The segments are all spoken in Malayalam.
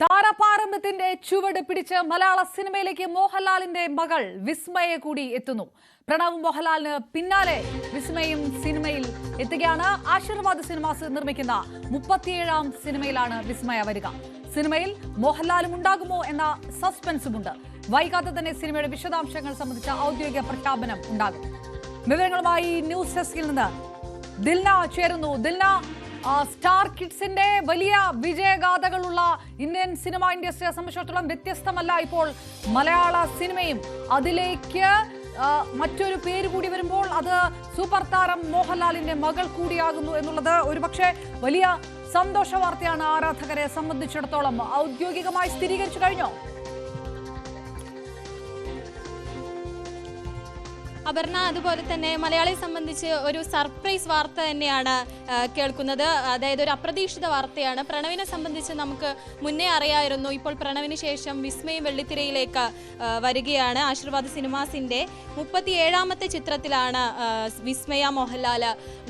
താരപാരമ്പര്യത്തിന്റെ ചുവട് പിടിച്ച് മലയാള സിനിമയിലേക്ക് മോഹൻലാലിന്റെ മകൾ വിസ്മയ കൂടി എത്തുന്നു. പ്രണവ് മോഹൻലാലിന് പിന്നാലെ വിസ്മയും സിനിമയിൽ എത്തുകയാണ്. ആശീർവാദ് സിനിമാസ് നിർമ്മിക്കുന്ന 37ാം സിനിമയിലാണ് വിസ്മയ വരിക. സിനിമയിൽ മോഹൻലാലും ഉണ്ടാകുമോ എന്ന സസ്പെൻസുമുണ്ട്. വൈകാതെ തന്നെ സിനിമയുടെ വിശദാംശങ്ങൾ സംബന്ധിച്ച ഔദ്യോഗിക പ്രഖ്യാപനം ഉണ്ടാകും. വിവരങ്ങളുമായി ന്യൂസ് ഡെസ്കിൽ നിന്ന് ദിൽന ചേരുന്നു. ദിൽന, സ്റ്റാർ കിഡ്സിന്റെ വലിയ വിജയഗാഥകളുള്ള ഇന്ത്യൻ സിനിമ ഇൻഡസ്ട്രിയെ സംബന്ധിച്ചിടത്തോളം വ്യത്യസ്തമല്ല ഇപ്പോൾ മലയാള സിനിമയും. അതിലേക്ക് മറ്റൊരു പേര് കൂടി വരുമ്പോൾ അത് സൂപ്പർ താരം മോഹൻലാലിന്റെ മകൾ കൂടിയാകുന്നു എന്നുള്ളത് ഒരുപക്ഷെ വലിയ സന്തോഷ വാർത്തയാണ് ആരാധകരെ സംബന്ധിച്ചിടത്തോളം. ഔദ്യോഗികമായി സ്ഥിരീകരിച്ചു കഴിഞ്ഞോ? അപർണ, അതുപോലെ തന്നെ മലയാളിയെ സംബന്ധിച്ച് ഒരു സർപ്രൈസ് വാർത്ത തന്നെയാണ് കേൾക്കുന്നത്. അതായത് ഒരു അപ്രതീക്ഷിത വാർത്തയാണ്. പ്രണവിനെ സംബന്ധിച്ച് നമുക്ക് മുന്നേ അറിയായിരുന്നു. ഇപ്പോൾ പ്രണവിന് ശേഷം വിസ്മയും വെള്ളിത്തിരയിലേക്ക് വരികയാണ്. ആശീർവാദ് സിനിമാസിന്റെ 37ാമത്തെ ചിത്രത്തിലാണ് വിസ്മയ മോഹൻലാൽ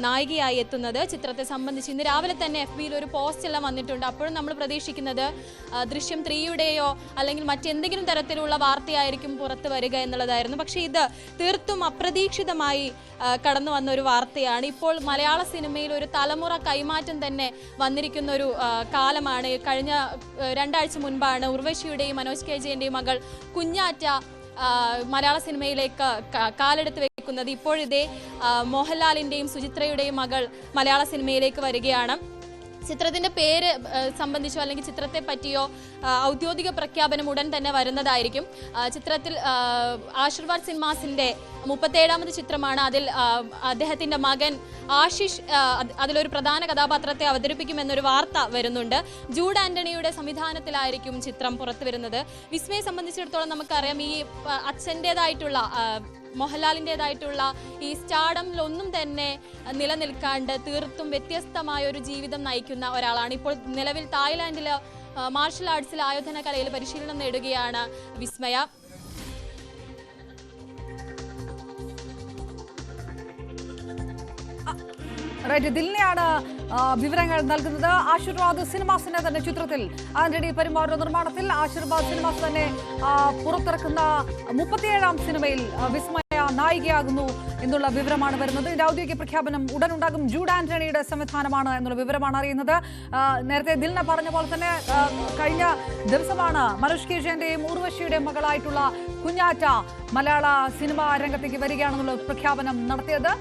നായികയായി എത്തുന്നത്. ചിത്രത്തെ സംബന്ധിച്ച് ഇന്ന് രാവിലെ തന്നെ FBയിൽ ഒരു പോസ്റ്റ് എല്ലാം വന്നിട്ടുണ്ട്. അപ്പോഴും നമ്മൾ പ്രതീക്ഷിക്കുന്നത് ദൃശ്യം 3യുടെയോ അല്ലെങ്കിൽ മറ്റെന്തെങ്കിലും തരത്തിലുള്ള വാർത്തയായിരിക്കും പുറത്ത് വരിക എന്നുള്ളതായിരുന്നു. പക്ഷേ ഇത് തീർത്തും അപ്രതീക്ഷിതമായി കടന്നു വന്ന ഒരു വാർത്തയാണ്. ഇപ്പോൾ മലയാള സിനിമയിൽ ഒരു തലമുറ കൈമാറ്റം തന്നെ വന്നിരിക്കുന്ന ഒരു കാലമാണ്. കഴിഞ്ഞ 2 ആഴ്ച മുൻപാണ് ഉർവശിയുടെയും മനോജ് KJന്റെയും മകൾ കുഞ്ഞാറ്റ മലയാള സിനിമയിലേക്ക് കാലെടുത്ത് വെക്കുന്നത്. ഇപ്പോഴിതേ മോഹൻലാലിന്റെയും സുചിത്രയുടെയും മകൾ മലയാള സിനിമയിലേക്ക് വരികയാണ്. ചിത്രത്തിന്റെ പേര് സംബന്ധിച്ചോ അല്ലെങ്കിൽ ചിത്രത്തെ പറ്റിയോ ഔദ്യോഗിക പ്രഖ്യാപനം ഉടൻ തന്നെ വരുന്നതായിരിക്കും. ചിത്രത്തിൽ ആശീർവാദ് സിനിമാസിന്റെ 37ാമത് ചിത്രമാണ്. അതിൽ അദ്ദേഹത്തിന്റെ മകൻ ആശിഷ് അതിലൊരു പ്രധാന കഥാപാത്രത്തെ അവതരിപ്പിക്കുമെന്നൊരു വാർത്ത വരുന്നുണ്ട്. ജൂഡ് ആന്റണിയുടെ സംവിധാനത്തിലായിരിക്കും ചിത്രം പുറത്തു വരുന്നത്. വിസ്മയെ സംബന്ധിച്ചിടത്തോളം നമുക്കറിയാം, ഈ അച്ഛൻ്റെതായിട്ടുള്ള മോഹൻലാലിൻ്റെതായിട്ടുള്ള ഈ സ്റ്റാർഡമിലൊന്നും തന്നെ നിലനിൽക്കാണ്ട് തീർത്തും വ്യത്യസ്തമായ ഒരു ജീവിതം നയിക്കുന്ന ഒരാളാണ്. ഇപ്പോൾ നിലവിൽ തായ്ലാൻഡിൽ മാർഷൽ ആർട്സിൽ ആയോധന കലയിൽ പരിശീലനം നേടുകയാണ് വിസ്മയ. ദിൽനയാണ് വിവരങ്ങൾ നൽകുന്നത്. ആശീർവാദ് സിനിമാസിന്റെ തന്നെ ചിത്രത്തിൽ ആന്റണി പെരുമാറുടെ നിർമ്മാണത്തിൽ ആശീർവാദ് സിനിമാസ് തന്നെ പുറത്തിറക്കുന്ന 37ാം സിനിമയിൽ വിസ്മയ നായികയാകുന്നു എന്നുള്ള വിവരമാണ് വരുന്നത്. ഇതിന്റെ ഔദ്യോഗിക പ്രഖ്യാപനം ഉടൻ ഉണ്ടാകും. ജൂഡ് ആന്റണിയുടെ സംവിധാനമാണ് എന്നുള്ള വിവരമാണ് അറിയുന്നത്. നേരത്തെ ദിൽന പറഞ്ഞ പോലെ തന്നെ കഴിഞ്ഞ ദിവസമാണ് മനോജ് KJന്റെയും ഉർവശിയുടെയും മകളായിട്ടുള്ള കുഞ്ഞാറ്റ മലയാള സിനിമാ രംഗത്തേക്ക് വരികയാണെന്നുള്ള പ്രഖ്യാപനം നടത്തിയത്.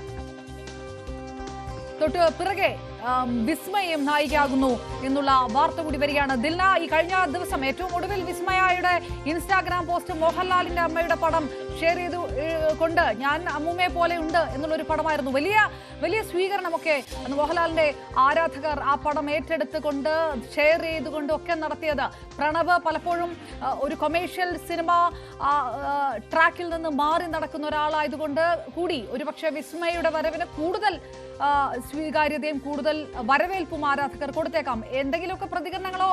തൊട്ട് പിറകെ വിസ്മയം നായികയാകുന്നു എന്നുള്ള വാർത്ത കൂടി വരികയാണ്. ദിൽന, ഈ കഴിഞ്ഞ ദിവസം ഏറ്റവും ഒടുവിൽ വിസ്മയയുടെ ഇൻസ്റ്റാഗ്രാം പോസ്റ്റ് മോഹൻലാലിന്റെ അമ്മയുടെ പടം ഷെയർ ചെയ്തു കൊണ്ട് ഞാൻ അമ്മൂമ്മയെ പോലെ ഉണ്ട് എന്നുള്ളൊരു പടമായിരുന്നു. വലിയ സ്വീകരണമൊക്കെ അന്ന് മോഹൻലാലിന്റെ ആരാധകർ ആ പടം ഏറ്റെടുത്തുകൊണ്ട് ഷെയർ ചെയ്തുകൊണ്ട് ഒക്കെ നടത്തിയത്. പ്രണവ് പലപ്പോഴും ഒരു കൊമേഴ്ഷ്യൽ സിനിമ ട്രാക്കിൽ നിന്ന് മാറി നടക്കുന്ന ഒരാളായതുകൊണ്ട് കൂടി ഒരുപക്ഷെ വിസ്മയയുടെ വരവിന് കൂടുതൽ സ്വീകാര്യതയും കൂടുതൽ വരവേൽപ്പും ആരാധകർ കൊടുത്തേക്കാം. എന്തെങ്കിലുമൊക്കെ പ്രതികരണങ്ങളോ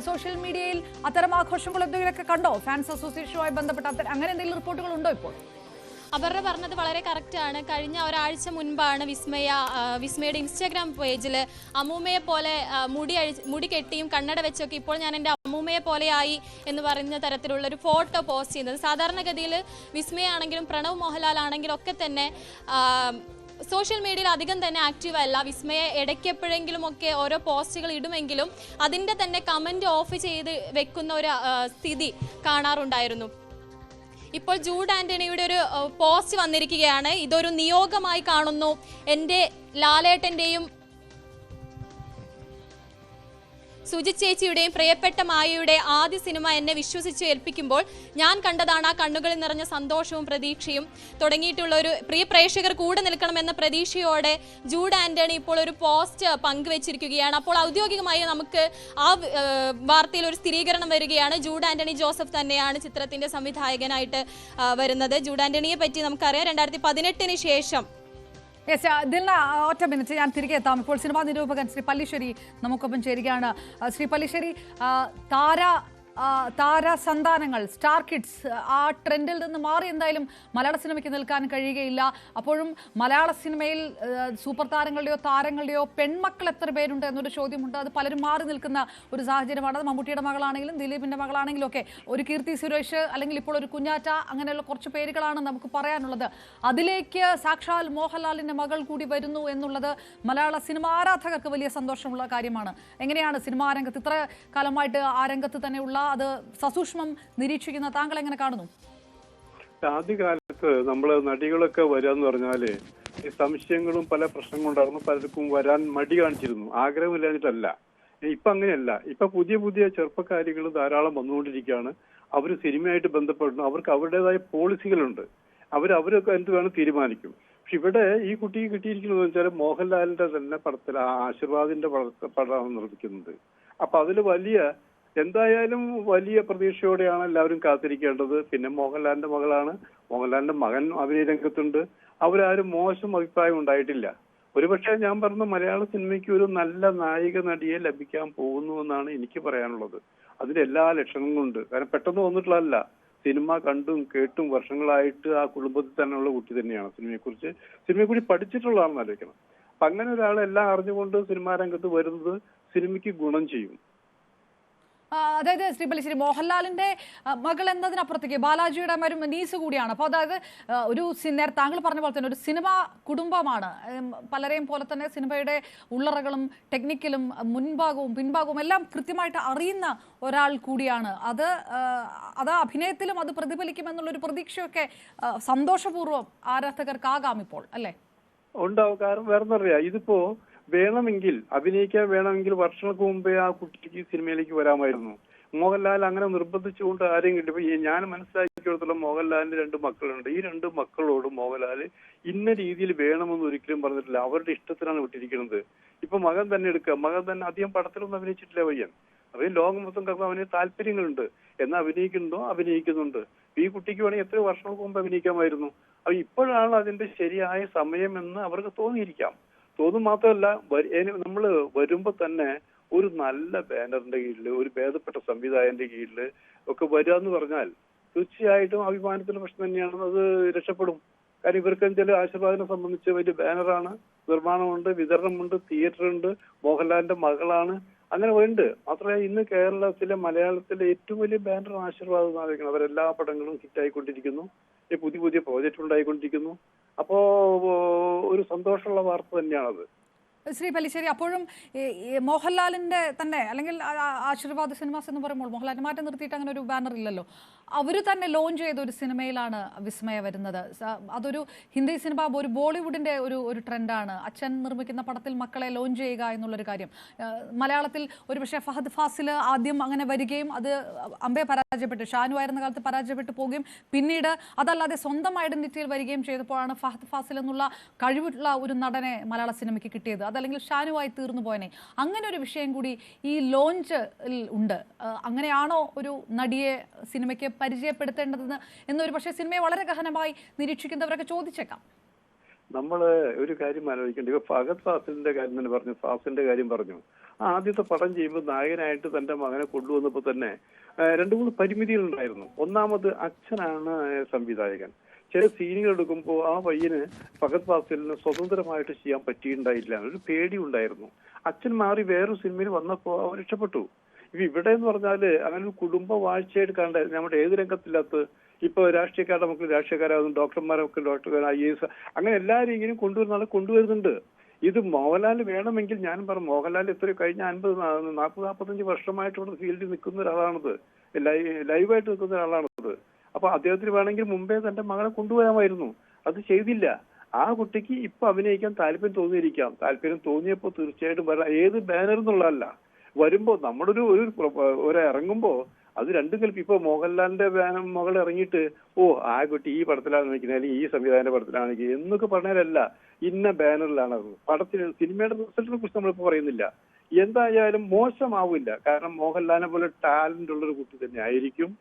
സോഷ്യൽ മീഡിയയിൽ അത്തരം ആഘോഷങ്ങളോ എന്തെങ്കിലുമൊക്കെ കണ്ടോ? ഫാൻസ് അസോസിയേഷനുമായി ബന്ധപ്പെട്ട അങ്ങനെ എന്തെങ്കിലും റിപ്പോർട്ടുകൾ ഉണ്ടോ ഇപ്പോൾ? അവരുടെ പറഞ്ഞത് വളരെ കറക്റ്റാണ്. കഴിഞ്ഞ ഒരാഴ്ച മുൻപാണ് വിസ്മയുടെ ഇൻസ്റ്റാഗ്രാം പേജിൽ അമ്മൂമ്മയെ പോലെ മുടി കെട്ടിയും കണ്ണട വെച്ചൊക്കെ ഇപ്പോൾ ഞാൻ എൻ്റെ അമ്മൂമ്മയെ പോലെയായി എന്ന് പറയുന്ന തരത്തിലുള്ള ഒരു ഫോട്ടോ പോസ്റ്റ് ചെയ്യുന്നത്. സാധാരണഗതിയിൽ വിസ്മയാണെങ്കിലും പ്രണവ് മോഹൻലാൽ ആണെങ്കിലും ഒക്കെ തന്നെ സോഷ്യൽ മീഡിയയിൽ അധികം തന്നെ ആക്റ്റീവ് അല്ല. വിസ്മയെ ഇടയ്ക്കെപ്പോഴെങ്കിലും ഒക്കെ ഓരോ പോസ്റ്റുകൾ ഇടുമെങ്കിലും അതിൻ്റെ തന്നെ കമൻറ്റ് ഓഫ് ചെയ്ത് വെക്കുന്ന ഒരു സ്ഥിതി കാണാറുണ്ടായിരുന്നു. ഇപ്പോൾ ജൂഡ് ആന്റണിയുടെ ഒരു പോസ്റ്റ് വന്നിരിക്കുകയാണ്. ഇതൊരു നിയോഗമായി കാണുന്നു. എൻ്റെ ലാലേട്ടൻ്റെയും സുജി ചേച്ചിയുടെയും പ്രിയപ്പെട്ട മായയുടെ ആദ്യ സിനിമ എന്നെ വിശ്വസിച്ച് ഏൽപ്പിക്കുമ്പോൾ ഞാൻ കണ്ടതാണ് ആ കണ്ണുകളിൽ നിറഞ്ഞ സന്തോഷവും പ്രതീക്ഷയും തുടങ്ങിയിട്ടുള്ള ഒരു പ്രിയ പ്രേക്ഷകർ കൂടെ നിൽക്കണമെന്ന പ്രതീക്ഷയോടെ ജൂഡ് ആന്റണി ഇപ്പോൾ ഒരു പോസ്റ്റ് പങ്കുവച്ചിരിക്കുകയാണ്. അപ്പോൾ ഔദ്യോഗികമായി നമുക്ക് ആ വാർത്തയിൽ ഒരു സ്ഥിരീകരണം വരികയാണ്. ജൂഡ് ആന്റണി ജോസഫ് തന്നെയാണ് ചിത്രത്തിന്റെ സംവിധായകനായിട്ട് വരുന്നത്. ജൂഡ് ആന്റണിയെ പറ്റി നമുക്കറിയാം, 2018 ശേഷം ദിൽന, ഒറ്റ മിനിറ്റ്, ഞാൻ തിരികെ എത്താം. ഇപ്പോൾ സിനിമാ നിരൂപകൻ ശ്രീ പല്ലിശ്ശേരി നമുക്കൊപ്പം ചേരുകയാണ്. ശ്രീ പല്ലിശ്ശേരി, താര താരസന്താനങ്ങൾ, സ്റ്റാർ കിഡ്സ്, ആ ട്രെൻഡിൽ നിന്ന് മാറി എന്തായാലും മലയാള സിനിമയ്ക്ക് നിൽക്കാൻ കഴിയുകയില്ല. അപ്പോഴും മലയാള സിനിമയിൽ സൂപ്പർ താരങ്ങളുടെയോ താരങ്ങളുടെയോ പെൺമക്കൾ എത്ര പേരുണ്ട് എന്നൊരു ചോദ്യമുണ്ട്. അത് പലരും മാറി നിൽക്കുന്ന ഒരു സാഹചര്യമാണ്. അത് മമ്മൂട്ടിയുടെ മകളാണെങ്കിലും ദിലീപിന്റെ മകളാണെങ്കിലും ഒക്കെ, ഒരു കീർത്തി സുരേഷ് അല്ലെങ്കിൽ ഇപ്പോൾ ഒരു കുഞ്ഞാറ്റ, അങ്ങനെയുള്ള കുറച്ച് പേരുകളാണ് നമുക്ക് പറയാനുള്ളത്. അതിലേക്ക് സാക്ഷാൽ മോഹൻലാലിന്റെ മകൾ കൂടി വരുന്നു എന്നുള്ളത് മലയാള സിനിമാ ആരാധകർക്ക് വലിയ സന്തോഷമുള്ള കാര്യമാണ്. എങ്ങനെയാണ് സിനിമാ രംഗത്ത് ഇത്ര കാലമായിട്ട് ആ രംഗത്ത് തന്നെയുള്ള, അത് സസൂക്ഷ്മം നിരീക്ഷിക്കുന്ന താങ്കൾ എങ്ങനെ കാണുന്നു? ആദ്യകാലത്ത് നമ്മള് നടികളൊക്കെ വരാന്ന് പറഞ്ഞാല് ഈ സംശയങ്ങളും പല പ്രശ്നങ്ങളുണ്ടായിരുന്നു. പലർക്കും വരാൻ മടി കാണിച്ചിരുന്നു, ആഗ്രഹമില്ലാഞ്ഞിട്ടല്ല. ഇപ്പൊ അങ്ങനെയല്ല. ഇപ്പൊ പുതിയ പുതിയ ചെറുപ്പക്കാരികൾ ധാരാളം വന്നുകൊണ്ടിരിക്കുകയാണ്. അവര് സിനിമയായിട്ട് ബന്ധപ്പെടുന്നു. അവർക്ക് അവരുടേതായ പോളിസികളുണ്ട്. അവരൊക്കെ എന്ത് വേണം തീരുമാനിക്കും. പക്ഷെ ഇവിടെ ഈ കുട്ടിക്ക് കിട്ടിയിരിക്കുന്നത് വെച്ചാൽ മോഹൻലാലിന്റെ തന്നെ പടത്തിൽ ആശീർവാദിന്റെ പടമാണ് നിർമ്മിക്കുന്നത്. അപ്പൊ അതില് എന്തായാലും വലിയ പ്രതീക്ഷയോടെയാണ് എല്ലാവരും കാത്തിരിക്കേണ്ടത്. പിന്നെ മോഹൻലാലിന്റെ മകളാണ്, മോഹൻലാലിന്റെ മകൻ അഭിനയ രംഗത്തുണ്ട്. അവരാരും മോശം അഭിപ്രായം ഉണ്ടായിട്ടില്ല. ഒരുപക്ഷെ ഞാൻ പറഞ്ഞ മലയാള സിനിമയ്ക്ക് ഒരു നല്ല നായിക നടിയെ ലഭിക്കാൻ പോകുന്നു എന്നാണ് എനിക്ക് പറയാനുള്ളത്. അതിന്റെ എല്ലാ ലക്ഷണങ്ങളും ഉണ്ട്. കാരണം പെട്ടെന്ന് വന്നിട്ടുള്ളതല്ല. സിനിമ കണ്ടും കേട്ടും വർഷങ്ങളായിട്ട് ആ കുടുംബത്തിൽ തന്നെയുള്ള കുട്ടി തന്നെയാണ്. സിനിമയെക്കുറിച്ച് പഠിച്ചിട്ടുള്ളതാണെന്ന് ആലോചിക്കണം. അപ്പൊ അങ്ങനെ ഒരാൾ എല്ലാം അറിഞ്ഞുകൊണ്ട് സിനിമാ രംഗത്ത് വരുന്നത് സിനിമയ്ക്ക് ഗുണം ചെയ്യും. അതായത് ശ്രീ പല്ലിശ്ശേരി, മോഹൻലാലിന്റെ മകൾ എന്നതിനപ്പുറത്തേക്ക് ബാലാജിയുടെ നീസ് കൂടിയാണ്. അപ്പോൾ അതായത് ഒരു നേരത്തെ താങ്കൾ പറഞ്ഞ പോലെ തന്നെ ഒരു സിനിമ കുടുംബമാണ്. പലരെയും പോലെ തന്നെ സിനിമയുടെ ഉള്ളറകളും ടെക്നിക്കലും മുൻഭാഗവും പിൻഭാഗവും എല്ലാം കൃത്യമായിട്ട് അറിയുന്ന ഒരാൾ കൂടിയാണ്. അത് അഭിനയത്തിലും അത് പ്രതിഫലിക്കുമെന്നുള്ളൊരു പ്രതീക്ഷയൊക്കെ സന്തോഷപൂർവ്വം ആരാധകർക്കാകാം ഇപ്പോൾ, അല്ലേ? ഉണ്ടാവും. കാരണം വേറെന്നറിയാം, ഇതിപ്പോ അഭിനയിക്കാൻ വേണമെങ്കിൽ വർഷങ്ങൾക്ക് മുമ്പേ ആ കുട്ടിക്ക് സിനിമയിലേക്ക് വരാമായിരുന്നു. മോഹൻലാൽ അങ്ങനെ നിർബന്ധിച്ചുകൊണ്ട് ആരെയും കിട്ടി. ഇപ്പൊ ഞാൻ മനസ്സിലാക്കിയെടുത്തോളം മോഹൻലാലിന് 2 മക്കളുണ്ട്. ഈ 2 മക്കളോട് മോഹൻലാൽ ഇന്ന രീതിയിൽ വേണമെന്ന് ഒരിക്കലും പറഞ്ഞിട്ടില്ല. അവരുടെ ഇഷ്ടത്തിനാണ് വിട്ടിരിക്കുന്നത്. ഇപ്പൊ മകൻ തന്നെ എടുക്കുക. മകൻ തന്നെ അധികം പടത്തിലൊന്നും അഭിനയിച്ചിട്ടില്ല പയ്യൻ. അവന് ലോകം മൊത്തം കിടന്ന് അവന് താല്പര്യങ്ങളുണ്ട്. എന്നാൽ അഭിനയിക്കുന്നുണ്ട്. ഈ കുട്ടിക്ക് വേണമെങ്കിൽ എത്രയോ വർഷങ്ങൾക്ക് മുമ്പ് അഭിനയിക്കാമായിരുന്നു. അപ്പൊ ഇപ്പോഴാണ് അതിന്റെ ശരിയായ സമയമെന്ന് അവർക്ക് തോന്നിയിരിക്കാം. തോന്നും മാത്രമല്ല, നമ്മള് വരുമ്പോ തന്നെ ഒരു നല്ല ബാനറിന്റെ കീഴിൽ, ഒരു ഭേദപ്പെട്ട സംവിധായകന്റെ കീഴിൽ ഒക്കെ വരിക എന്ന് പറഞ്ഞാൽ തീർച്ചയായിട്ടും അഭിമാനത്തിന്റെ പ്രശ്നം തന്നെയാണ്. അത് രക്ഷപ്പെടും. കാര്യം ഇവർക്ക് ചില ആശീർവാദിനെ സംബന്ധിച്ച് വലിയ ബാനറാണ്, നിർമ്മാണമുണ്ട്, വിതരണമുണ്ട്, തിയേറ്റർ ഉണ്ട്, മോഹൻലാലിന്റെ മകളാണ്, അങ്ങനെ ഉണ്ട്. മാത്രമല്ല ഇന്ന് കേരളത്തിലെ മലയാളത്തിലെ ഏറ്റവും വലിയ ബാനർ ആശീർവാദം എന്നായിരിക്കണം. അവരെല്ലാ പടങ്ങളും ഹിറ്റായിക്കൊണ്ടിരിക്കുന്നു. പുതിയ പുതിയ പ്രോജക്റ്റ് ഉണ്ടായിക്കൊണ്ടിരിക്കുന്നു. അപ്പോ ഒരു സന്തോഷമുള്ള വാർത്ത തന്നെയാണത്. ശ്രീ പല്ലിശ്ശേരി, അപ്പോഴും മോഹൻലാലിന്റെ തന്നെ അല്ലെങ്കിൽ ആശീർവാദ് സിനിമാസ് എന്ന് പറയുമ്പോൾ മോഹൻലാലിനെ മാറ്റി നിർത്തിയിട്ട് അങ്ങനെ ഒരു ബാനർ ഇല്ലല്ലോ. അവർ തന്നെ ലോഞ്ച് ചെയ്ത ഒരു സിനിമയിലാണ് വിസ്മയ വരുന്നത്. അതൊരു ഹിന്ദി സിനിമ, ഒരു ബോളിവുഡിന്റെ ഒരു ട്രെൻഡാണ്. അച്ഛൻ നിർമ്മിക്കുന്ന പടത്തിൽ മക്കളെ ലോഞ്ച് ചെയ്യുക എന്നുള്ളൊരു കാര്യം. മലയാളത്തിൽ ഒരുപക്ഷെ ഫഹദ് ഫാസിൽ ആദ്യം അങ്ങനെ വരികയും അത് അമ്പെ പരാജയപ്പെട്ടു, ഷാനു ആയിരുന്ന കാലത്ത് പരാജയപ്പെട്ടു പോവുകയും പിന്നീട് അതല്ലാതെ സ്വന്തം ഐഡന്റിറ്റിയിൽ വരികയും ചെയ്തപ്പോഴാണ് ഫഹദ് ഫാസിൽ എന്നുള്ള കഴിവുള്ള ഒരു നടനെ മലയാള സിനിമയ്ക്ക് കിട്ടിയത്. അതല്ലെങ്കിൽ ഷാനുവായി തീർന്നു പോയനെ. അങ്ങനെ ഒരു വിഷയം കൂടി ഈ ലോഞ്ചിൽ ഉണ്ട്. അങ്ങനെയാണോ ഒരു നടിയെ സിനിമയ്ക്ക് പരിചയപ്പെടുത്തേണ്ടതെന്ന് എന്നൊരു പക്ഷേ സിനിമയെ വളരെ ഗഹനമായി നിരീക്ഷിക്കുന്നവരൊക്കെ ചോദിച്ചേക്കാം. നമ്മള് ഒരു കാര്യം ആലോചിക്കേണ്ടത്, ഇപ്പൊ ഫഹദ് ഫാസിലിന്റെ കാര്യം തന്നെ പറഞ്ഞു, ഫാസിലിന്റെ കാര്യം പറഞ്ഞു. ആദ്യത്തെ പടം ചെയ്യുമ്പോൾ നായകനായിട്ട് തന്റെ മകനെ കൊണ്ടുവന്നപ്പോ തന്നെ 2-3 പരിമിതികളുണ്ടായിരുന്നു. ഒന്നാമത് അച്ഛനാണ് സംവിധായകൻ. ചില സീനുകൾ എടുക്കുമ്പോൾ ആ പയ്യന് ഫഹദ് ഫാസിലിന് സ്വതന്ത്രമായിട്ട് ചെയ്യാൻ പറ്റിയിട്ടുണ്ടായില്ല. ഒരു പേടി ഉണ്ടായിരുന്നു. അച്ഛൻ മാറി വേറൊരു സിനിമയിൽ വന്നപ്പോൾ അവർ രക്ഷപ്പെട്ടു. ഇവിടെ എന്ന് പറഞ്ഞാല് അങ്ങനെ ഒരു കുടുംബ വാഴ്ചയായിട്ട് കണ്ട നമ്മുടെ ഏത് രംഗത്തില്ലാത്ത, ഇപ്പൊ രാഷ്ട്രീയക്കാരുടെ മക്കൾ രാഷ്ട്രീയക്കാരാകുന്നു, ഡോക്ടർമാരെ മക്കൾ ഡോക്ടർ, IAS, അങ്ങനെ എല്ലാവരും ഇങ്ങനെ കൊണ്ടുവരുന്നുണ്ട്. ഇത് മോഹൻലാൽ വേണമെങ്കിൽ ഞാൻ പറഞ്ഞു, മോഹൻലാൽ എത്രയോ കഴിഞ്ഞ 40-45 വർഷമായിട്ട് ഇവിടെ ഫീൽഡിൽ നിൽക്കുന്ന ഒരാളാണത്, ലൈവായിട്ട് നിൽക്കുന്ന ഒരാളാണത്. അപ്പൊ അദ്ദേഹത്തിന് വേണമെങ്കിൽ മുമ്പേ തന്റെ മകളെ കൊണ്ടുവരാമായിരുന്നു. അത് ചെയ്തില്ല. ആ കുട്ടിക്ക് ഇപ്പൊ അഭിനയിക്കാൻ താല്പര്യം തോന്നിയിരിക്കാം. താല്പര്യം തോന്നിയപ്പോ തീർച്ചയായിട്ടും വരാം. ഏത് ബാനർ എന്നുള്ളതല്ല, വരുമ്പോ നമ്മുടെ ഒരു ഇറങ്ങുമ്പോ അത് രണ്ടും കൽപ്പി. ഇപ്പൊ മോഹൻലാലിന്റെ മകൾ ഇറങ്ങിയിട്ട് ആ കുട്ടി ഈ പടത്തിലാണ് നിൽക്കുന്നത്, അല്ലെങ്കിൽ ഈ സംവിധായകന്റെ പടത്തിലാണ് എന്നൊക്കെ പറഞ്ഞാലല്ല, ഇന്ന ബാനറിലാണ് അത്. പടത്തിന് സിനിമയുടെ റിസൾട്ടിനെ കുറിച്ച് നമ്മളിപ്പോ പറയുന്നില്ല. എന്തായാലും മോശമാവില്ല. കാരണം മോഹൻലാലിനെ പോലെ ടാലന്റ് ഉള്ളൊരു കുട്ടി തന്നെ ആയിരിക്കും.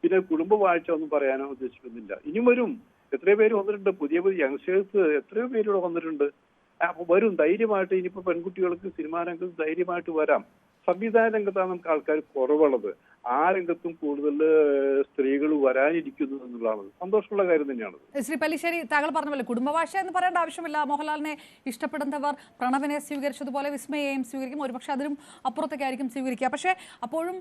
പിന്നെ കുടുംബ വാഴ്ച ഒന്നും പറയാനോ ഉദ്ദേശിക്കുന്നില്ല. ഇനിയും വരും. എത്രയോ പേര് വന്നിട്ടുണ്ട്, പുതിയ യങ്സ്റ്റേഴ്സ് എത്രയോ പേരിവിടെ വന്നിട്ടുണ്ട്. അപ്പൊ വരും ധൈര്യമായിട്ട്. ഇനിയിപ്പോ പെൺകുട്ടികൾക്ക് സിനിമാ രംഗത്ത് ധൈര്യമായിട്ട് വരാം. സംവിധാന രംഗത്താണ് നമുക്ക് ആൾക്കാർ കുറവുള്ളത്. ആ രംഗത്തും കൂടുതൽ സ്ത്രീകൾ വരാനിരിക്കുന്നു എന്നുള്ളതാണ് സന്തോഷമുള്ള കാര്യം തന്നെയാണ്. ശ്രീ പല്ലിശ്ശേരി, താങ്കൾ പറഞ്ഞ പോലെ കുടുംബഭാഷ എന്ന് പറയേണ്ട ആവശ്യമില്ല. മോഹൻലാലിനെ ഇഷ്ടപ്പെടുന്നവർ പ്രണവിനെ സ്വീകരിച്ചതുപോലെ വിസ്മയെയും സ്വീകരിക്കും, ഒരുപക്ഷെ അതിനും അപ്പുറത്തേക്കായിരിക്കും സ്വീകരിക്കുക. പക്ഷേ അപ്പോഴും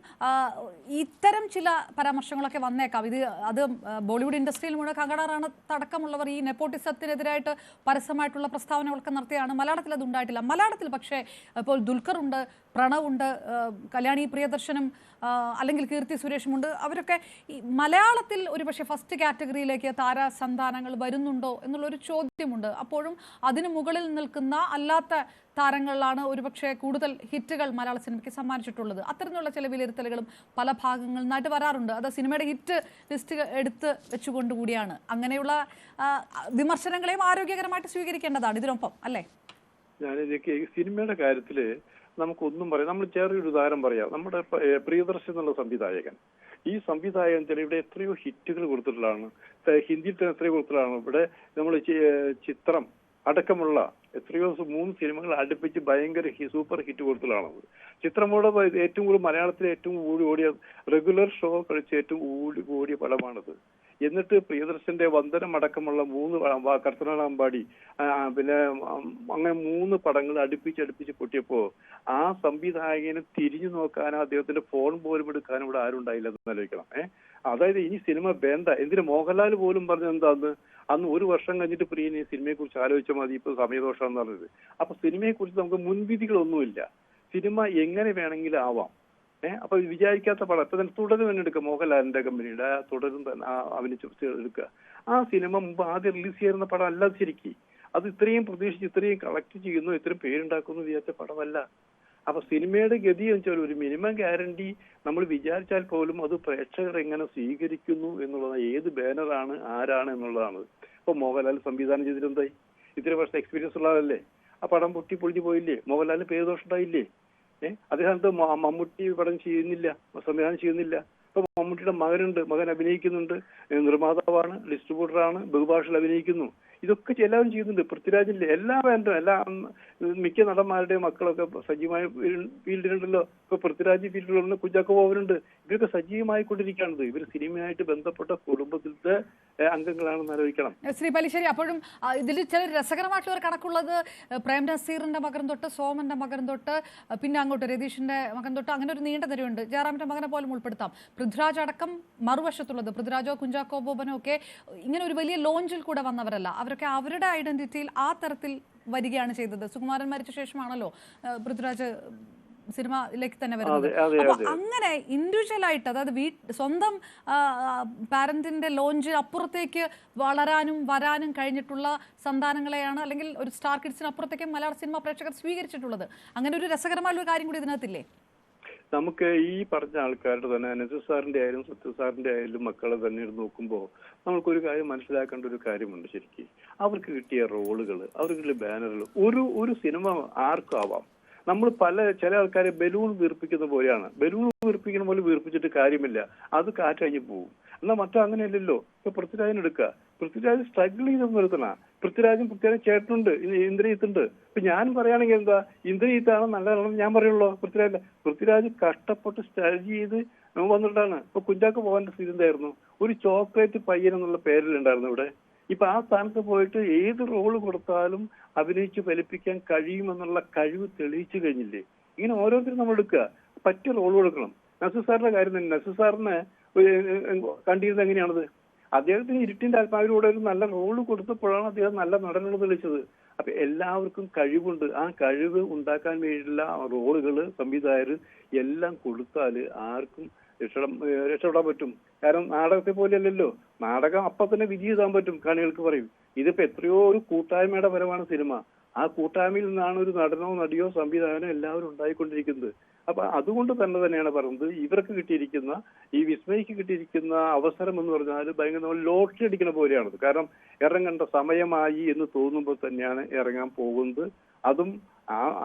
ഇത്തരം ചില പരാമർശങ്ങളൊക്കെ വന്നേക്കാം. അത് ബോളിവുഡ് ഇൻഡസ്ട്രിയിൽ മുഴുവൻ കങ്കണ റണൌത്ത് അടക്കമുള്ളവർ ഈ നെപ്പോട്ടിസത്തിനെതിരായിട്ട് പരസ്യമായിട്ടുള്ള പ്രസ്താവനകളൊക്കെ നടത്തിയാണ്. മലയാളത്തിൽ അത് ഉണ്ടായിട്ടില്ല. മലയാളത്തിൽ പക്ഷേ ഇപ്പോൾ ദുൽഖറുണ്ട്, പ്രണവുണ്ട്, കല്യാണി പ്രിയദർശനും അല്ലെങ്കിൽ കീർത്തി സുരേഷുമുണ്ട്. അവരൊക്കെ ഈ മലയാളത്തിൽ ഒരുപക്ഷെ ഫസ്റ്റ് കാറ്റഗറിയിലേക്ക് താരസന്താനങ്ങൾ വരുന്നുണ്ടോ എന്നുള്ളൊരു ചോദ്യമുണ്ട്. അപ്പോഴും അതിന് മുകളിൽ നിൽക്കുന്ന അല്ലാത്ത താരങ്ങളിലാണ് ഒരുപക്ഷെ കൂടുതൽ ഹിറ്റുകൾ മലയാള സിനിമയ്ക്ക് സമ്മാനിച്ചിട്ടുള്ളത്. അത്തരത്തിലുള്ള ചില വിലയിരുത്തലുകളും പല ഭാഗങ്ങളിൽ നിന്നായിട്ട് വരാറുണ്ട്. അത് സിനിമയുടെ ഹിറ്റ് ലിസ്റ്റ് എടുത്ത് വെച്ചുകൊണ്ടുകൂടിയാണ്. അങ്ങനെയുള്ള വിമർശനങ്ങളെയും ആരോഗ്യകരമായിട്ട് സ്വീകരിക്കേണ്ടതാണ് ഇതിനൊപ്പം, അല്ലേ? ഞാനിതൊക്കെ സിനിമയുടെ കാര്യത്തില് നമുക്കൊന്നും പറയാം. നമ്മൾ ചെറിയൊരു ഉദാഹരണം പറയാം. നമ്മുടെ പ്രിയദർശൻ എന്നുള്ള സംവിധായകൻ, ഈ സംവിധായകൻ ഇവിടെ എത്രയോ ഹിറ്റുകൾ കൊടുത്തിട്ടുള്ളതാണ്. ഹിന്ദിയിൽ തന്നെ എത്രയോ കൊടുത്തിട്ടുള്ളതാണ്. ഇവിടെ നമ്മൾ ചിത്രം അടക്കമുള്ള എത്രയോ 3 സിനിമകൾ അടുപ്പിച്ച് ഭയങ്കര സൂപ്പർ ഹിറ്റ് കൊടുത്തിട്ടുള്ളതാണ്. ചിത്രമോടെ ഏറ്റവും കൂടുതൽ മലയാളത്തിലെ ഏറ്റവും ഓടിയ റെഗുലർ ഷോ കളിച്ച് ഏറ്റവും ഓടിയ പടമാണത്. എന്നിട്ട് പ്രിയദർശന്റെ വന്ദനം അടക്കമുള്ള 3 കർത്തനാളാമ്പാടി, പിന്നെ അങ്ങനെ 3 പടങ്ങൾ അടുപ്പിച്ച് പൊട്ടിയപ്പോ ആ സംവിധായകനെ തിരിഞ്ഞു നോക്കാനോ അദ്ദേഹത്തിന്റെ ഫോൺ പോലും എടുക്കാനും ഇവിടെ ആരും ഉണ്ടായില്ല എന്ന് ആലോചിക്കണം. അതായത് ഇനി സിനിമ വേണ്ട. എന്തിന് മോഹൻലാൽ പോലും പറഞ്ഞത് എന്താന്ന്, അന്ന് 1 വർഷം കഴിഞ്ഞിട്ട് പ്രിയൻ ഈ സിനിമയെ കുറിച്ച് ആലോചിച്ചാൽ മതി, ഇപ്പൊ സമയദോഷമാണെന്ന് പറഞ്ഞത്. അപ്പൊ സിനിമയെ കുറിച്ച് നമുക്ക് മുൻവിധികളൊന്നുമില്ല. സിനിമ എങ്ങനെ വേണമെങ്കിലും ആവാം. അപ്പൊ വിചാരിക്കാത്ത പടം ഇപ്പൊ തന്നെ തുടരും തന്നെ എടുക്കുക. മോഹൻലാലിന്റെ കമ്പനിയുടെ തുടരും തന്നെ അഭിനയിച്ച് എടുക്കുക. ആ സിനിമ മുമ്പ് ആദ്യം റിലീസ് ചെയ്യുന്ന പടം അല്ല ശരിക്കും. അത് ഇത്രയും പ്രതീക്ഷിച്ച് ഇത്രയും കളക്ട് ചെയ്യുന്നു, ഇത്രയും പേരുണ്ടാക്കുന്നു വിചാരിച്ച പടമല്ല. അപ്പൊ സിനിമയുടെ ഗതി എന്ന് വെച്ചാൽ ഒരു മിനിമം ഗ്യാരണ്ടി നമ്മൾ വിചാരിച്ചാൽ പോലും അത് പ്രേക്ഷകർ എങ്ങനെ സ്വീകരിക്കുന്നു എന്നുള്ളത്, ഏത് ബാനറാണ് ആരാണ് എന്നുള്ളതാണ്. ഇപ്പൊ മോഹൻലാൽ സംവിധാനം ചെയ്തിട്ടുണ്ടായി, ഇത്രയും വർഷം എക്സ്പീരിയൻസ് ഉള്ളതല്ലേ. ആ പടം പൊളിഞ്ഞു പോയില്ലേ? മോഹൻലാലിന് പേര് ദോഷം ഉണ്ടായില്ലേ? അദ്ദേഹത്തെ മമ്മൂട്ടി പടം ചെയ്യുന്നില്ല, സംവിധാനം ചെയ്യുന്നില്ല. ഇപ്പൊ മമ്മൂട്ടിയുടെ മകൻ അഭിനയിക്കുന്നുണ്ട്, നിർമ്മാതാവാണ്, ഡിസ്ട്രിബ്യൂട്ടറാണ്, ബഹുഭാഷയിൽ അഭിനയിക്കുന്നു. ഇതൊക്കെ എല്ലാവരും ചെയ്യുന്നുണ്ട്. പൃഥ്വിരാജിന്റെ എല്ലാ മിക്ക നടന്മാരുടെയും മക്കളൊക്കെ സജീവമായ ഫീൽഡിലുണ്ടല്ലോ. ഇപ്പൊ പൃഥ്വിരാജ് ഫീൽഡിലുള്ള കുഞ്ചാക്കോ ബോബനുണ്ട്. ഇവരൊക്കെ സജീവമായി കൊണ്ടിരിക്കുകയാണത്. ഇവർ സിനിമയായിട്ട് ബന്ധപ്പെട്ട കുടുംബത്തിലത്തെ അംഗങ്ങളാണെന്ന് ആലോചിക്കണം. ശ്രീ പല്ലിശ്ശേരി, അപ്പോഴും ഇതിൽ ചില രസകരമായിട്ടുള്ള ഒരു കണക്കുള്ളത് പ്രേം നസീറിന്റെ മകൻ തൊട്ട് സോമന്റെ മകൻ തൊട്ട് പിന്നെ അങ്ങോട്ട് രതീഷിന്റെ മകൻ തൊട്ട് അങ്ങനെ ഒരു നീണ്ട നിരയുണ്ട്. ജയറാമിന്റെ മകനെ പോലും ഉൾപ്പെടുത്താം. പൃഥ്വിരാജ് അടക്കം മറുവശത്തുള്ളത്, പൃഥ്വിരാജോ കുഞ്ചാക്കോ ബോബനോ ഒക്കെ ഇങ്ങനെ ഒരു വലിയ ലോഞ്ചിൽ കൂടെ വന്നവരല്ല. അവരൊക്കെ അവരുടെ ഐഡന്റിറ്റിയിൽ ആ തരത്തിൽ വരികയാണ് ചെയ്തത്. സുകുമാരൻ മരിച്ച ശേഷമാണല്ലോ പൃഥ്വിരാജ് സിനിമയിലേക്ക് തന്നെ വരുന്നത്. അപ്പൊ അങ്ങനെ ഇൻഡിവിജ്വൽ ആയിട്ട്, അതായത് സ്വന്തം പാരന്റിന്റെ ലോഞ്ച് അപ്പുറത്തേക്ക് വളരാനും വരാനും കഴിഞ്ഞിട്ടുള്ള സന്താനങ്ങളെയാണ്, അല്ലെങ്കിൽ ഒരു സ്റ്റാർ കിഡ്സിന് അപ്പുറത്തേക്ക് മലയാള സിനിമ പ്രേക്ഷകർ സ്വീകരിച്ചിട്ടുള്ളത്. അങ്ങനെ ഒരു രസകരമായുള്ള കാര്യം കൂടി ഇതിനകത്തില്ലേ? നമുക്ക് ഈ പറഞ്ഞ ആൾക്കാരുടെ തന്നെ നസീർ സാറിന്റെ ആയാലും സത്യ സാറിന്റെ ആയാലും മക്കളെ തന്നെ നോക്കുമ്പോൾ നമുക്കൊരു കാര്യം മനസ്സിലാക്കേണ്ട ഒരു കാര്യമുണ്ട്. ശരിക്കും അവർക്ക് കിട്ടിയ റോളുകൾ, അവർക്ക് കിട്ടിയ ബാനറുകൾ, ഒരു സിനിമ ആർക്കും ആവാം. നമ്മൾ ചില ആൾക്കാരെ ബലൂൺ വീർപ്പിക്കുന്ന പോലെയാണ്. ബലൂൺ വീർപ്പിക്കുന്ന പോലെ വീർപ്പിച്ചിട്ട് കാര്യമില്ല, അത് കാറ്റഴിഞ്ഞ് പോകും. എന്നാൽ അങ്ങനെയല്ലല്ലോ. ഇപ്പൊ പൃഥ്വിരാജിന് എടുക്കുക. പൃഥ്വിരാജ് സ്ട്രഗിൾ ചെയ്ത് നിർത്തണ. പൃഥ്വിരാജും ചേട്ടനുണ്ട്, ഇന്ദ്രജിത്തുണ്ട്. ഇപ്പൊ ഞാൻ പറയുകയാണെങ്കിൽ എന്താ, ഇന്ദ്രജിത്താണ് നല്ലതാണെന്ന് ഞാൻ പറയുള്ളൂ. പൃഥ്വിരാജ് കഷ്ടപ്പെട്ട് സ്റ്റഡി ചെയ്ത് വന്നിട്ടാണ്. ഇപ്പൊ കുഞ്ചാക്കോ ബോബന്റെ സ്ഥിതി എന്തായിരുന്നു? ഒരു ചോക്ലേറ്റ് പയ്യൻ എന്നുള്ള പേരിലുണ്ടായിരുന്നു ഇവിടെ. ഇപ്പൊ ആ സ്ഥാനത്ത് പോയിട്ട് ഏത് റോള് കൊടുത്താലും അഭിനയിച്ച് ഫലിപ്പിക്കാൻ കഴിയുമെന്നുള്ള കഴിവ് തെളിയിച്ചു കഴിഞ്ഞില്ലേ? ഇങ്ങനെ ഓരോരുത്തരും നമ്മൾ എടുക്കുക, പറ്റിയ റോൾ കൊടുക്കണം. നസീർ സാറിന്റെ കാര്യം തന്നെ. നസീർ സാറിന് കണ്ടിരുന്നത് എങ്ങനെയാണത്? അദ്ദേഹത്തിന് ഇരുട്ടിന്റെ ആത്മാവിലൂടെ ഒരു നല്ല റോള് കൊടുത്തപ്പോഴാണ് അദ്ദേഹം നല്ല നടനുകൾ തെളിയിച്ചത്. അപ്പൊ എല്ലാവർക്കും കഴിവുണ്ട്. ആ കഴിവ് ഉണ്ടാക്കാൻ വേണ്ടിയുള്ള റോളുകള് സംവിധായകർ എല്ലാം കൊടുത്താല് ആർക്കും രക്ഷപ്പെടാൻ പറ്റും. കാരണം നാടകത്തെ പോലെയല്ലല്ലോ. നാടകം അപ്പൊ തന്നെ വിധി എഴുതാൻ പറ്റും, കാണികൾക്ക് പറയും. ഇതിപ്പോ എത്രയോ ഒരു കൂട്ടായ്മയുടെ പരമാണ് സിനിമ. ആ കൂട്ടായ്മയിൽ നിന്നാണ് ഒരു നടനോ നടിയോ സംവിധാനോ എല്ലാവരും ഉണ്ടായിക്കൊണ്ടിരിക്കുന്നത്. അപ്പൊ അതുകൊണ്ട് തന്നെയാണ് പറയുന്നത്, ഇവർക്ക് കിട്ടിയിരിക്കുന്ന, ഈ വിസ്മയ്ക്ക് കിട്ടിയിരിക്കുന്ന അവസരം എന്ന് പറഞ്ഞാൽ ഭയങ്കര ലോട്ടറി അടിക്കുന്ന പോലെയാണത്. കാരണം ഇറങ്ങേണ്ട സമയമായി എന്ന് തോന്നുമ്പോൾ തന്നെയാണ് ഇറങ്ങാൻ പോകുന്നത്. അതും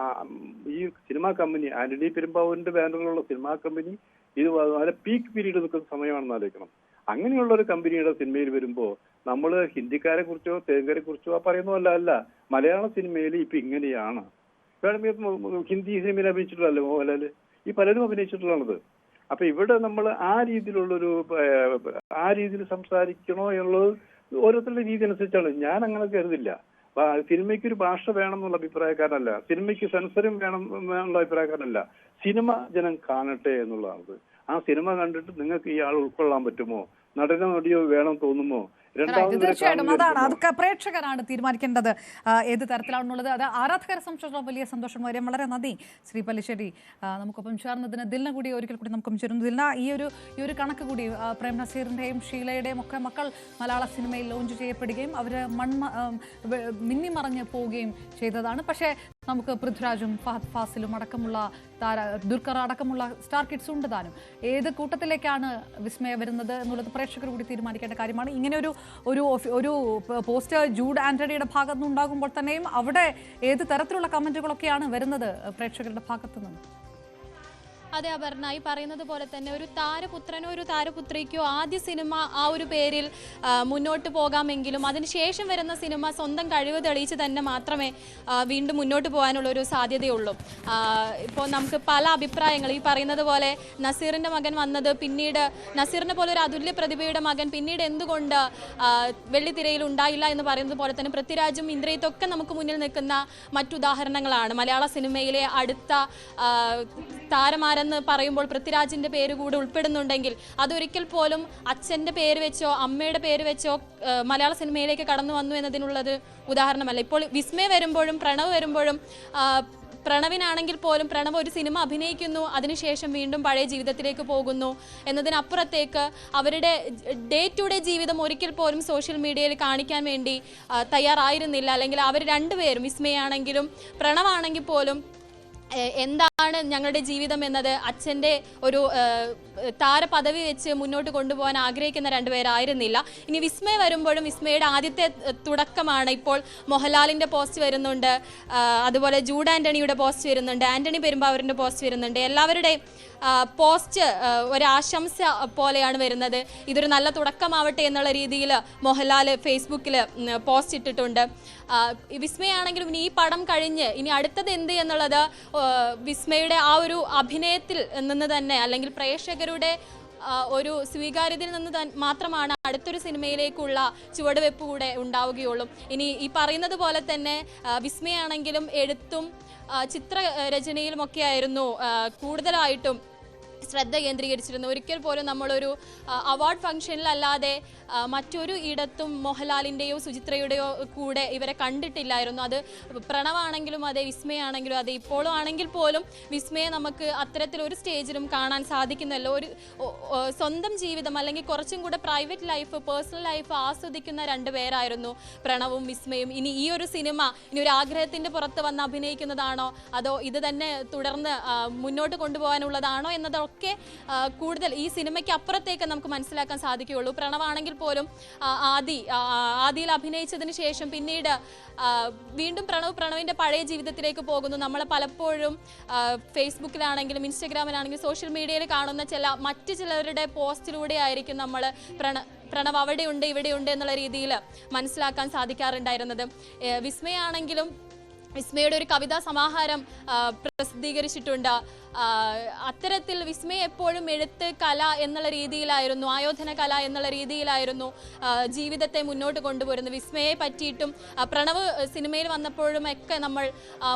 ഈ സിനിമാ കമ്പനി, ആന്റണി പെരുമ്പാവൂരിന്റെ ബാനറിലുള്ള സിനിമാ കമ്പനി ഇത് വളരെ പീക്ക് പീരീഡ് നിൽക്കുന്ന സമയമാണെന്ന് ആലോചിക്കണം. അങ്ങനെയുള്ള ഒരു കമ്പനിയുടെ സിനിമയിൽ വരുമ്പോൾ നമ്മൾ ഹിന്ദിക്കാരെ കുറിച്ചോ തെലുങ്കരെ കുറിച്ചോ പറയുന്നതല്ല. മലയാള സിനിമയിൽ ഇപ്പൊ ഇങ്ങനെയാണ്. ഹിന്ദി സിനിമയിൽ അഭിനയിച്ചിട്ടുള്ളതല്ലേ മോഹൻലാല്? ഈ പലരും അഭിനയിച്ചിട്ടുള്ളത്. അപ്പൊ ഇവിടെ നമ്മൾ ആ രീതിയിലുള്ളൊരു ആ രീതിയിൽ സംസാരിക്കണോ എന്നുള്ളത് ഓരോരുത്തരുടെ രീതി അനുസരിച്ചാണ്. ഞാൻ അങ്ങനെ കരുതില്ല. സിനിമയ്ക്ക് ഒരു ഭാഷ വേണം എന്നുള്ള അഭിപ്രായക്കാരനല്ല, സിനിമയ്ക്ക് സെൻസറും വേണം എന്നുള്ള അഭിപ്രായക്കാരനല്ല. സിനിമ ജനം കാണട്ടെ എന്നുള്ളതാണ്. ആ സിനിമ കണ്ടിട്ട് നിങ്ങൾക്ക് ഈ ആൾ ഉൾക്കൊള്ളാൻ പറ്റുമോ, നടനോ നടിയോ വേണം തോന്നുമോ, തീർച്ചയായിട്ടും അതാണ്, അതൊക്കെ പ്രേക്ഷകരാണ് തീരുമാനിക്കേണ്ടത് ഏത് തരത്തിലാണെന്നുള്ളത്. അത് ആരാധകരെ സംബന്ധിച്ചിടത്തോളം വലിയ സന്തോഷം. വളരെ നന്ദി ശ്രീ പല്ലിശ്ശേരി, നമുക്കൊപ്പം ചേർന്നതിന്. ദിലിന കൂടി ഒരിക്കൽ കൂടി നമുക്കൊപ്പം ചേരുന്നു. ദിലിന, ഈ ഒരു കണക്ക് കൂടി പ്രേം നസീറിന്റെയും ഷീലയുടെയും ഒക്കെ മക്കൾ മലയാള സിനിമയിൽ ലോഞ്ച് ചെയ്യപ്പെടുകയും അവർ മിന്നിമറഞ്ഞ് പോവുകയും ചെയ്തതാണ്. പക്ഷേ നമുക്ക് പൃഥ്വിരാജും ഫഹദ് ഫാസിലും അടക്കമുള്ള ദുൽഖർ അടക്കമുള്ള സ്റ്റാർ കിഡ്സ് ഉണ്ട് താനും. ഏത് കൂട്ടത്തിലേക്കാണ് വിസ്മയ വരുന്നത് എന്നുള്ളത് പ്രേക്ഷകർ കൂടി തീരുമാനിക്കേണ്ട കാര്യമാണ്. ഇങ്ങനെ ഒരു പോസ്റ്റ് ജൂഡ് ആന്റണിയുടെ ഭാഗത്തു നിന്നുണ്ടാകുമ്പോൾ തന്നെയും അവിടെ ഏത് തരത്തിലുള്ള കമന്റുകളൊക്കെയാണ് വരുന്നത് പ്രേക്ഷകരുടെ ഭാഗത്തു നിന്ന്? അതെ അപർണ, ഈ പറയുന്നത് പോലെ തന്നെ ഒരു താരപുത്രനോ ഒരു താരപുത്രിക്കോ ആദ്യ സിനിമ ആ ഒരു പേരിൽ മുന്നോട്ട് പോകാമെങ്കിലും അതിനുശേഷം വരുന്ന സിനിമ സ്വന്തം കഴിവ് തെളിയിച്ച് തന്നെ മാത്രമേ വീണ്ടും മുന്നോട്ട് പോകാനുള്ള ഒരു സാധ്യതയുള്ളൂ. ഇപ്പോൾ നമുക്ക് പല അഭിപ്രായങ്ങൾ, ഈ പറയുന്നത് പോലെ നസീറിൻ്റെ മകൻ വന്നത്, പിന്നീട് നസീറിനെ പോലെ ഒരു അതുല്യ പ്രതിഭയുടെ മകൻ പിന്നീട് എന്തുകൊണ്ട് വെള്ളിത്തിരയിൽ ഉണ്ടായില്ല എന്ന് പറയുന്നത് പോലെ തന്നെ പൃഥ്വിരാജും ഇന്ദ്രജിത്തൊക്കെ നമുക്ക് മുന്നിൽ നിൽക്കുന്ന മറ്റുദാഹരണങ്ങളാണ്. മലയാള സിനിമയിലെ അടുത്ത താരമാരെന്ന് പറയുമ്പോൾ പൃഥ്വിരാജിന്റെ പേര് കൂടെ ഉൾപ്പെടുന്നുണ്ടെങ്കിൽ അതൊരിക്കൽ പോലും അച്ഛന്റെ പേര് വെച്ചോ അമ്മയുടെ പേര് വെച്ചോ മലയാള സിനിമയിലേക്ക് കടന്നു വന്നു എന്നതിനുള്ളത് ഉദാഹരണമല്ല. ഇപ്പോൾ വിസ്മയ വരുമ്പോഴും പ്രണവ് വരുമ്പോഴും പ്രണവിനാണെങ്കിൽ പോലും പ്രണവ് ഒരു സിനിമ അഭിനയിക്കുന്നു, അതിനുശേഷം വീണ്ടും പഴയ ജീവിതത്തിലേക്ക് പോകുന്നു എന്നതിനപ്പുറത്തേക്ക് അവരുടെ ഡേ ടു ഡേ ജീവിതം ഒരിക്കൽ പോലും സോഷ്യൽ മീഡിയയിൽ കാണിക്കാൻ വേണ്ടി തയ്യാറായിരുന്നില്ല. അല്ലെങ്കിൽ അവർ രണ്ടുപേരും, വിസ്മയാണെങ്കിലും പ്രണവാണെങ്കിൽ പോലും എന്താണ് ഞങ്ങളുടെ ജീവിതം എന്നത് അച്ഛൻ്റെ ഒരു താരപദവി വെച്ച് മുന്നോട്ട് കൊണ്ടുപോകാൻ ആഗ്രഹിക്കുന്ന രണ്ടുപേരായിരുന്നില്ല. ഇനി വിസ്മയ വരുമ്പോഴും വിസ്മയുടെ ആദ്യത്തെ തുടക്കമാണ്. ഇപ്പോൾ മോഹൻലാലിൻ്റെ പോസ്റ്റ് വരുന്നുണ്ട്, അതുപോലെ ജൂഡ് ആൻ്റണിയുടെ പോസ്റ്റ് വരുന്നുണ്ട്, ആൻ്റണി പെരുമ്പാവൂരിൻ്റെ പോസ്റ്റ് വരുന്നുണ്ട്. എല്ലാവരുടെയും പോസ്റ്റ് ഒരാശംസ പോലെയാണ് വരുന്നത്. ഇതൊരു നല്ല തുടക്കമാവട്ടെ എന്നുള്ള രീതിയിൽ മോഹൻലാൽ ഫേസ്ബുക്കിൽ പോസ്റ്റ് ഇട്ടിട്ടുണ്ട്. വിസ്മയാണെങ്കിലും ഇനി ഈ പടം കഴിഞ്ഞ് ഇനി അടുത്തത് എന്ത് എന്നുള്ളത് വിസ്മയുടെ ആ ഒരു അഭിനയത്തിൽ നിന്ന് തന്നെ, അല്ലെങ്കിൽ പ്രേക്ഷകരുടെ ഒരു സ്വീകാര്യതയിൽ നിന്ന് മാത്രമാണ് അടുത്തൊരു സിനിമയിലേക്കുള്ള ചുവടുവെപ്പ് കൂടെ ഉണ്ടാവുകയുള്ളൂ. ഇനി ഈ പറയുന്നത് പോലെ തന്നെ വിസ്മയാണെങ്കിലും എഴുത്തും ചിത്രരചനയിലുമൊക്കെ ആയിരുന്നു കൂടുതലായിട്ടും ശ്രദ്ധ കേന്ദ്രീകരിച്ചിരുന്നു. ഒരിക്കൽ പോലും നമ്മളൊരു അവാർഡ് ഫംഗ്ഷനിലല്ലാതെ മറ്റൊരു ഇടത്തും മോഹൻലാലിൻ്റെയോ സുചിത്രയുടെയോ കൂടെ ഇവരെ കണ്ടിട്ടില്ലായിരുന്നു. അത് പ്രണവാണെങ്കിലും അതെ, വിസ്മയാണെങ്കിലും അതെ. ഇപ്പോഴും ആണെങ്കിൽ പോലും വിസ്മയെ നമുക്ക് അത്തരത്തിലൊരു സ്റ്റേജിലും കാണാൻ സാധിക്കുന്നല്ലോ. ഒരു സ്വന്തം ജീവിതം അല്ലെങ്കിൽ കുറച്ചും കൂടെ പ്രൈവറ്റ് ലൈഫ്, പേഴ്സണൽ ലൈഫ് ആസ്വദിക്കുന്ന രണ്ടുപേരായിരുന്നു പ്രണവും വിസ്മയും. ഇനി ഈ ഒരു സിനിമ ഇനി ഒരു ആഗ്രഹത്തിൻ്റെ പുറത്ത് വന്ന് അഭിനയിക്കുന്നതാണോ അതോ ഇത് തന്നെ തുടർന്ന് മുന്നോട്ട് കൊണ്ടുപോകാനുള്ളതാണോ എന്നതൊക്കെ കൂടുതൽ ഈ സിനിമയ്ക്ക് അപ്പുറത്തേക്ക് നമുക്ക് മനസ്സിലാക്കാൻ സാധിക്കുകയുള്ളൂ. പ്രണവാണെങ്കിൽ പോലും ആദിയിൽ അഭിനയിച്ചതിന് ശേഷം പിന്നീട് വീണ്ടും പ്രണവിൻ്റെ പഴയ ജീവിതത്തിലേക്ക് പോകുന്നു. നമ്മൾ പലപ്പോഴും ഫേസ്ബുക്കിലാണെങ്കിലും ഇൻസ്റ്റഗ്രാമിലാണെങ്കിലും സോഷ്യൽ മീഡിയയിൽ കാണുന്ന മറ്റു ചിലരുടെ പോസ്റ്റിലൂടെ ആയിരിക്കും നമ്മൾ പ്രണവ് അവിടെയുണ്ട് ഇവിടെയുണ്ട് എന്നുള്ള രീതിയിൽ മനസ്സിലാക്കാൻ സാധിക്കാറുണ്ടായിരുന്നത്. വിസ്മയാണെങ്കിലും വിസ്മയുടെ ഒരു കവിതാ സമാഹാരം പ്രസിദ്ധീകരിച്ചിട്ടുണ്ട്. അത്തരത്തിൽ വിസ്മയ എപ്പോഴും എഴുത്ത്, കല എന്നുള്ള രീതിയിലായിരുന്നു, ആയോധന കല എന്നുള്ള രീതിയിലായിരുന്നു ജീവിതത്തെ മുന്നോട്ട് കൊണ്ടുപോരുന്നത്. വിസ്മയെ പറ്റിയിട്ടും പ്രണവ് സിനിമയിൽ വന്നപ്പോഴും ഒക്കെ നമ്മൾ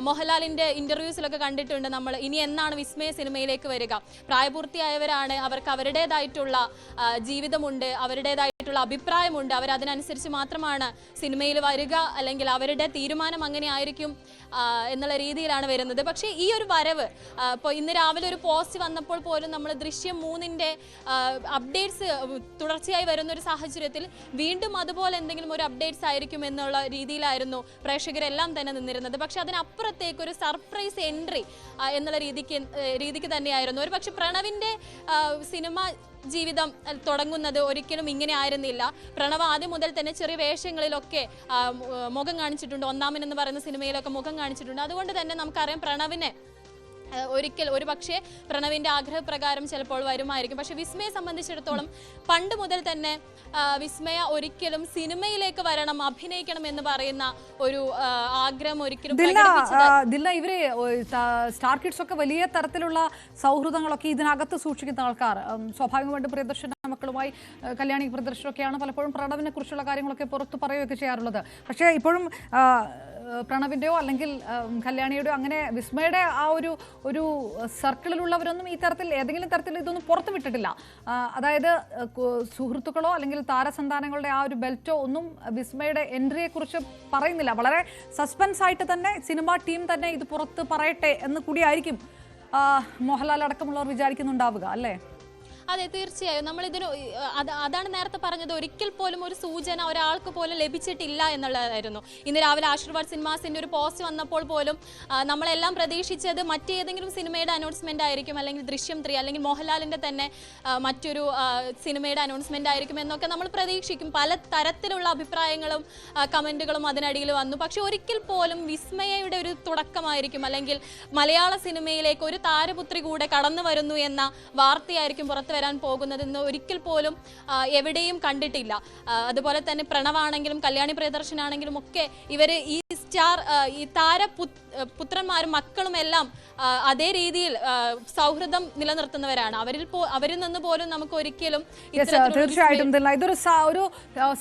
മോഹൻലാലിൻ്റെ ഇൻ്റർവ്യൂസിലൊക്കെ കണ്ടിട്ടുണ്ട്. നമ്മൾ ഇനി എന്നാണ് വിസ്മയ സിനിമയിലേക്ക് വരിക? പ്രായപൂർത്തിയായവരാണ്, അവർക്ക് അവരുടേതായിട്ടുള്ള ജീവിതമുണ്ട്, അവരുടേതായിട്ടുള്ള അഭിപ്രായമുണ്ട്, അവരതിനനുസരിച്ച് മാത്രമാണ് സിനിമയിൽ വരിക, അല്ലെങ്കിൽ അവരുടെ തീരുമാനം അങ്ങനെ ആയിരിക്കും എന്നുള്ള രീതിയിലാണ് വരുന്നത്. പക്ഷേ ഈ ഒരു വരവ്, ഇപ്പോൾ ഇന്ന് രാവിലെ ഒരു പോസ്റ്റ് വന്നപ്പോൾ പോലും നമ്മൾ ദൃശ്യം 3-ന്റെ അപ്ഡേറ്റ്സ് തുടർച്ചയായി വരുന്നൊരു സാഹചര്യത്തിൽ വീണ്ടും അതുപോലെ എന്തെങ്കിലും ഒരു അപ്ഡേറ്റ്സ് ആയിരിക്കും എന്നുള്ള രീതിയിലായിരുന്നു പ്രേക്ഷകരെല്ലാം തന്നെ നിന്നിരുന്നത്. പക്ഷെ അതിനപ്പുറത്തേക്ക് ഒരു സർപ്രൈസ് എൻട്രി എന്നുള്ള രീതിക്ക് തന്നെയായിരുന്നു. ഒരു പക്ഷെ പ്രണവിൻ്റെ സിനിമ ജീവിതം തുടങ്ങുന്നത് ഒരിക്കലും ഇങ്ങനെ ആയിരുന്നില്ല. പ്രണവ് ആദ്യം മുതൽ തന്നെ ചെറിയ വേഷങ്ങളിലൊക്കെ മുഖം കാണിച്ചിട്ടുണ്ട്. ഒന്നാമൻ എന്ന് പറയുന്ന സിനിമയിലൊക്കെ മുഖം കാണിച്ചിട്ടുണ്ട്. അതുകൊണ്ട് തന്നെ നമുക്കറിയാം പ്രണവിനെ ഒരിക്കൽ ഒരു പക്ഷേ പ്രണവിൻ്റെ ആഗ്രഹപ്രകാരം ചിലപ്പോൾ വരുമായിരിക്കും. പക്ഷെ വിസ്മയെ സംബന്ധിച്ചിടത്തോളം പണ്ട് മുതൽ തന്നെ വിസ്മയ ഒരിക്കലും സിനിമയിലേക്ക് വരണം, അഭിനയിക്കണം എന്ന് പറയുന്ന ഒരു ആഗ്രഹം ഒരിക്കലും ഇവര് സ്റ്റാർ കിഡ്സ് ഒക്കെ വലിയ തരത്തിലുള്ള സൗഹൃദങ്ങളൊക്കെ ഇതിനകത്ത് സൂക്ഷിക്കുന്ന ആൾക്കാർ സ്വാഭാവികമായിട്ടും പ്രിയദർശന മക്കളുമായി കല്യാണി പ്രിയദർശനൊക്കെയാണ് പലപ്പോഴും പ്രണവിനെ കുറിച്ചുള്ള കാര്യങ്ങളൊക്കെ പുറത്ത് പറയുകയൊക്കെ ചെയ്യാറുള്ളത്. പക്ഷേ ഇപ്പോഴും പ്രണവിൻ്റെയോ അല്ലെങ്കിൽ കല്യാണിയുടെയോ അങ്ങനെ വിസ്മയുടെ ആ ഒരു സർക്കിളിലുള്ളവരൊന്നും ഈ തരത്തിൽ ഏതെങ്കിലും തരത്തിൽ ഇതൊന്നും പുറത്തു വിട്ടിട്ടില്ല. അതായത് സുഹൃത്തുക്കളോ അല്ലെങ്കിൽ താരസന്താനങ്ങളുടെ ആ ഒരു ബെൽറ്റോ ഒന്നും വിസ്മയുടെ എൻട്രിയെക്കുറിച്ച് പറയുന്നില്ല. വളരെ സസ്പെൻസ് ആയിട്ട് തന്നെ സിനിമാ ടീം തന്നെ ഇത് പുറത്ത് പറയട്ടെ എന്ന് കൂടിയായിരിക്കും മോഹൻലാൽ അടക്കമുള്ളവർ വിചാരിക്കുന്നുണ്ടാവുക, അല്ലേ? അതെ, തീർച്ചയായും. നമ്മളിതിന് അതാണ് നേരത്തെ പറഞ്ഞത്, ഒരിക്കൽ പോലും ഒരു സൂചന ഒരാൾക്ക് പോലും ലഭിച്ചിട്ടില്ല എന്നുള്ളതായിരുന്നു. ഇന്ന് രാവിലെ ആശീർവാദ് സിനിമാസിന്റെ ഒരു പോസ്റ്റ് വന്നപ്പോൾ പോലും നമ്മളെല്ലാം പ്രതീക്ഷിച്ചത് മറ്റേതെങ്കിലും സിനിമയുടെ അനൗൺസ്മെന്റ് ആയിരിക്കും, അല്ലെങ്കിൽ ദൃശ്യം 3 അല്ലെങ്കിൽ മോഹൻലാലിന്റെ തന്നെ മറ്റൊരു സിനിമയുടെ അനൗൺസ്മെന്റ് ആയിരിക്കും എന്നൊക്കെ നമ്മൾ പ്രതീക്ഷിക്കും. പല തരത്തിലുള്ള അഭിപ്രായങ്ങളും കമന്റുകളും അതിനടിയിൽ വന്നു. പക്ഷെ ഒരിക്കൽ പോലും വിസ്മയയുടെ ഒരു തുടക്കമായിരിക്കും, അല്ലെങ്കിൽ മലയാള സിനിമയിലേക്ക് ഒരു താരപുത്രി കൂടെ കടന്നു വരുന്നു എന്ന വാർത്തയായിരിക്കും പുറത്ത് വരാൻ പോകുന്നതെന്ന് ഒരിക്കൽ പോലും എവിടെയും കണ്ടിട്ടില്ല. അതുപോലെ തന്നെ പ്രണവാണെങ്കിലും കല്യാണി പ്രിയദർശനാണെങ്കിലും ഒക്കെ ഇവർ ഈ ഈ പുത്രന്മാരും മക്കളും എല്ലാം അതേ രീതിയിൽ സൗഹൃദം നിലനിർത്തുന്നവരാണ്. അവരിൽ നിന്ന് പോലും നമുക്ക് ഒരിക്കലും തീർച്ചയായിട്ടും ഇതൊരു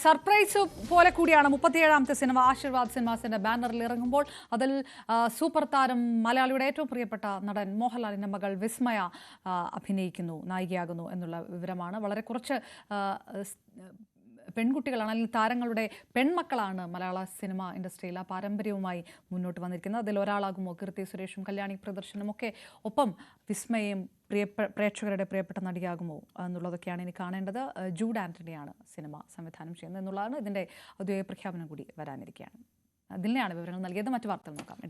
സർപ്രൈസ് പോലെ കൂടിയാണ് 37ാമത്തെ സിനിമ ആശീർവാദ് സിനിമാസിന്റെ ബാനറിൽ ഇറങ്ങുമ്പോൾ അതിൽ സൂപ്പർ താരം മലയാളിയുടെ ഏറ്റവും പ്രിയപ്പെട്ട നടൻ മോഹൻലാലിന്റെ മകൾ വിസ്മയ അഭിനയിക്കുന്നു, നായികയാകുന്നു എന്നുള്ള വിവരമാണ്. വളരെ കുറച്ച് പെൺകുട്ടികളാണ്, അല്ലെങ്കിൽ താരങ്ങളുടെ പെൺമക്കളാണ് മലയാള സിനിമ ഇൻഡസ്ട്രിയിൽ ആ പാരമ്പര്യവുമായി മുന്നോട്ട് വന്നിരിക്കുന്നത്. അതിൽ ഒരാളാകുമോ കീർത്തി സുരേഷും കല്യാണി പ്രിയദർശനും ഒക്കെ ഒപ്പം വിസ്മയും പ്രേക്ഷകരുടെ പ്രിയപ്പെട്ട നടിയാകുമോ എന്നുള്ളതൊക്കെയാണ് ഇനി കാണേണ്ടത്. ജൂഡ് ആന്റണിയാണ് സിനിമ സംവിധാനം ചെയ്യുന്നത് എന്നുള്ളതാണ്. ഇതിൻ്റെ ഔദ്യോഗിക പ്രഖ്യാപനം കൂടി വരാനിരിക്കുകയാണ്. അതിനെയാണ് വിവരങ്ങൾ നൽകിയത്. മറ്റു വാർത്തകൾ നോക്കാം.